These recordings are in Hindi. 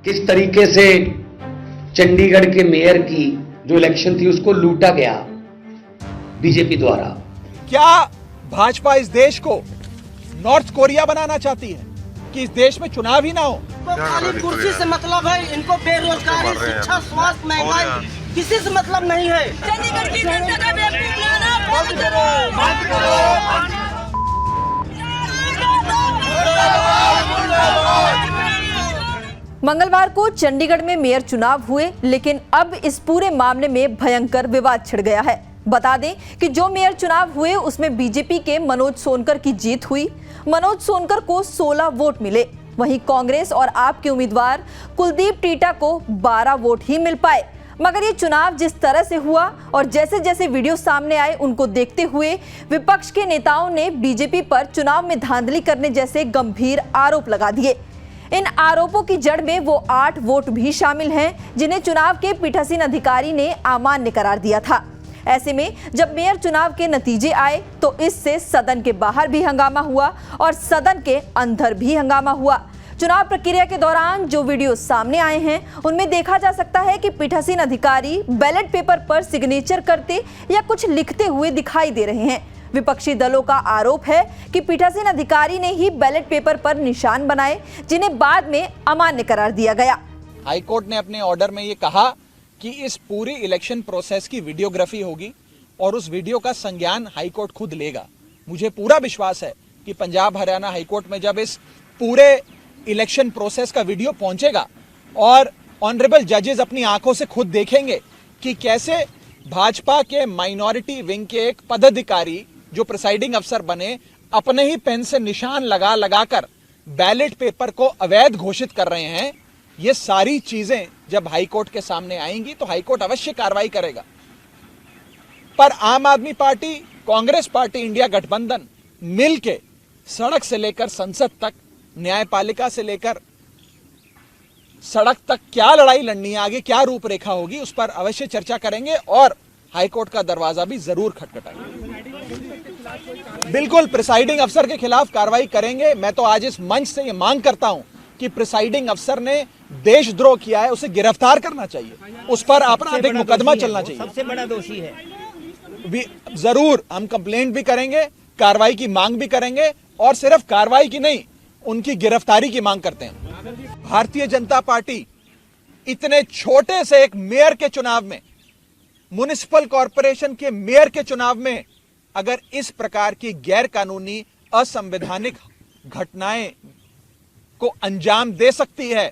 किस तरीके से चंडीगढ़ के मेयर की जो इलेक्शन थी उसको लूटा गया बीजेपी द्वारा। क्या भाजपा इस देश को नॉर्थ कोरिया बनाना चाहती है कि इस देश में चुनाव ही ना हो? खाली कुर्सी से मतलब है, इनको बेरोजगारी, शिक्षा, स्वास्थ्य, महंगाई किसी से मतलब नहीं है। चंडीगढ़ की जनता का बेवकूफ बनाना बंद करो, बंद करो। मंगलवार को चंडीगढ़ में मेयर चुनाव हुए, लेकिन अब इस पूरे मामले में भयंकर विवाद छिड़ गया है। बता दें कि जो मेयर चुनाव हुए उसमें बीजेपी के मनोज सोनकर की जीत हुई। मनोज सोनकर को 16 वोट मिले, वहीं कांग्रेस और आप के उम्मीदवार कुलदीप टीटा को 12 वोट ही मिल पाए। मगर ये चुनाव जिस तरह से हुआ और जैसे जैसे वीडियो सामने आए उनको देखते हुए विपक्ष के नेताओं ने बीजेपी पर चुनाव में धांधली करने जैसे गंभीर आरोप लगा दिए। इन आरोपों की जड़ में वो 8 वोट भी शामिल हैं जिन्हें चुनाव के पीठासीन अधिकारी ने अमान्य करार दिया था। ऐसे में जब मेयर चुनाव के नतीजे आए तो इससे सदन के बाहर भी हंगामा हुआ और सदन के अंदर भी हंगामा हुआ। चुनाव प्रक्रिया के दौरान जो वीडियो सामने आए हैं उनमें देखा जा सकता है कि पीठासीन अधिकारी बैलेट पेपर पर सिग्नेचर करते या कुछ लिखते हुए दिखाई दे रहे हैं। विपक्षी दलों का आरोप है कि पीठासीन अधिकारी ने ही बैलेट पेपर पर निशान बनाए जिन्हें बाद में अमान्य करार दिया गया। हाईकोर्ट ने अपने ऑर्डर में ये कहा कि इस पूरी इलेक्शन प्रोसेस की वीडियोग्राफी होगी और उस वीडियो का संज्ञान हाईकोर्ट खुद लेगा। मुझे पूरा विश्वास है कि पंजाब हरियाणा हाईकोर्ट में जब इस पूरे इलेक्शन प्रोसेस का वीडियो पहुंचेगा और ऑनरेबल जजेस अपनी आंखों से खुद देखेंगे कि कैसे भाजपा के माइनॉरिटी विंग के एक पदाधिकारी जो प्रिसाइडिंग अफसर बने अपने ही पेन से निशान लगाकर बैलेट पेपर को अवैध घोषित कर रहे हैं। ये सारी चीजें जब हाईकोर्ट के सामने आएंगी तो हाईकोर्ट अवश्य कार्रवाई करेगा। पर आम आदमी पार्टी, कांग्रेस पार्टी, इंडिया गठबंधन मिलके सड़क से लेकर संसद तक, न्यायपालिका से लेकर सड़क तक क्या लड़ाई लड़नी है, आगे क्या रूपरेखा होगी, उस पर अवश्य चर्चा करेंगे और हाईकोर्ट का दरवाजा भी जरूर खटखटाएंगे। बिल्कुल प्रिसाइडिंग अफसर के खिलाफ कार्रवाई करेंगे। मैं तो आज इस मंच से ये मांग करता हूं कि प्रिसाइडिंग अफसर ने देशद्रोह किया है, उसे गिरफ्तार करना चाहिए, उस पर आपराधिक मुकदमा चलना चाहिए। सबसे बड़ा दोषी है। जरूर हम कंप्लेंट भी करेंगे, कार्रवाई की मांग भी करेंगे और सिर्फ कार्रवाई की नहीं, उनकी गिरफ्तारी की मांग करते हैं। भारतीय जनता पार्टी इतने छोटे से एक मेयर के चुनाव में, म्युनिसिपल कॉरपोरेशन के मेयर के चुनाव में अगर इस प्रकार की गैर कानूनी असंवैधानिक घटनाएं को अंजाम दे सकती है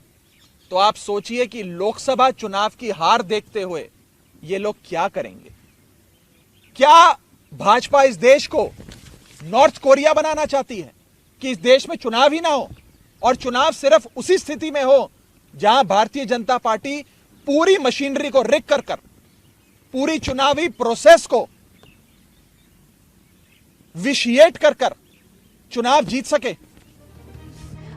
तो आप सोचिए कि लोकसभा चुनाव की हार देखते हुए ये लोग क्या करेंगे। क्या भाजपा इस देश को नॉर्थ कोरिया बनाना चाहती है कि इस देश में चुनाव ही ना हो और चुनाव सिर्फ उसी स्थिति में हो जहां भारतीय जनता पार्टी पूरी मशीनरी को रिग कर पूरी चुनावी प्रोसेस को विशिएट कर चुनाव जीत सके?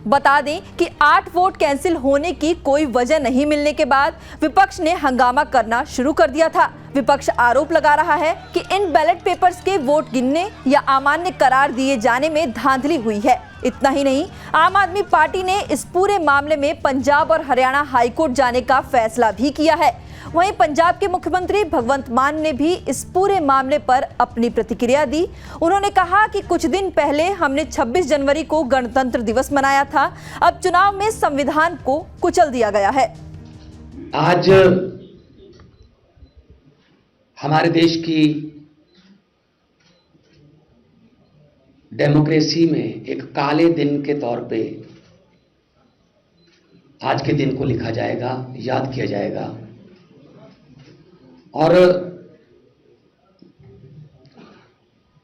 बता दें कि 8 वोट कैंसिल होने की कोई वजह नहीं मिलने के बाद विपक्ष ने हंगामा करना शुरू कर दिया था। विपक्ष आरोप लगा रहा है कि इन बैलेट पेपर्स के वोट गिनने या अमान्य करार दिए जाने में धांधली हुई है। इतना ही नहीं, आम आदमी पार्टी ने इस पूरे मामले में पंजाब और हरियाणा हाईकोर्ट जाने का फैसला भी किया है। वहीं पंजाब के मुख्यमंत्री भगवंत मान ने भी इस पूरे मामले पर अपनी प्रतिक्रिया दी। उन्होंने कहा कि कुछ दिन पहले हमने 26 जनवरी को गणतंत्र दिवस मनाया था, अब चुनाव में संविधान को कुचल दिया गया है। आज हमारे देश की डेमोक्रेसी में एक काले दिन के तौर पे आज के दिन को लिखा जाएगा, याद किया जाएगा। और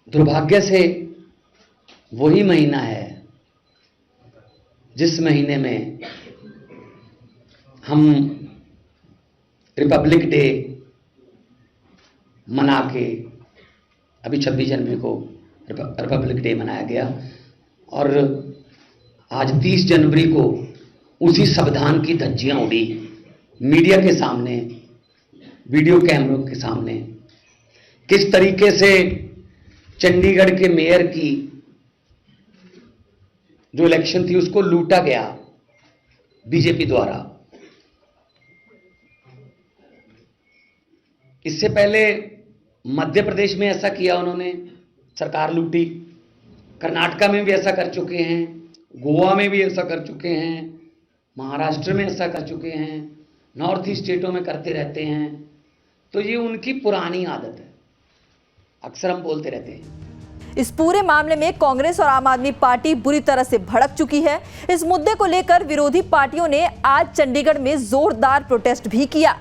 दुर्भाग्य से वही महीना है जिस महीने में हम रिपब्लिक डे मना के, अभी 26 जनवरी को रिपब्लिक डे मनाया गया और आज 30 जनवरी को उसी संविधान की धज्जियां उड़ी मीडिया के सामने, वीडियो कैमरों के सामने। किस तरीके से चंडीगढ़ के मेयर की जो इलेक्शन थी उसको लूटा गया बीजेपी द्वारा। इससे पहले मध्य प्रदेश में ऐसा किया उन्होंने, सरकार लूटी। कर्नाटका में भी ऐसा कर चुके हैं, गोवा में भी ऐसा कर चुके हैं, महाराष्ट्र में ऐसा कर चुके हैं, नॉर्थ ईस्ट स्टेटों में करते रहते हैं। तो ये उनकी पुरानी आदत है, अक्सर हम बोलते रहते हैं। इस पूरे मामले में कांग्रेस और आम आदमी पार्टी बुरी तरह से भड़क चुकी है। इस मुद्दे को लेकर विरोधी पार्टियों ने आज चंडीगढ़ में जोरदार प्रोटेस्ट भी किया।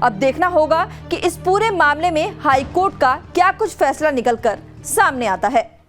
अब देखना होगा कि इस पूरे मामले में हाई कोर्ट का क्या कुछ फैसला निकलकर सामने आता है।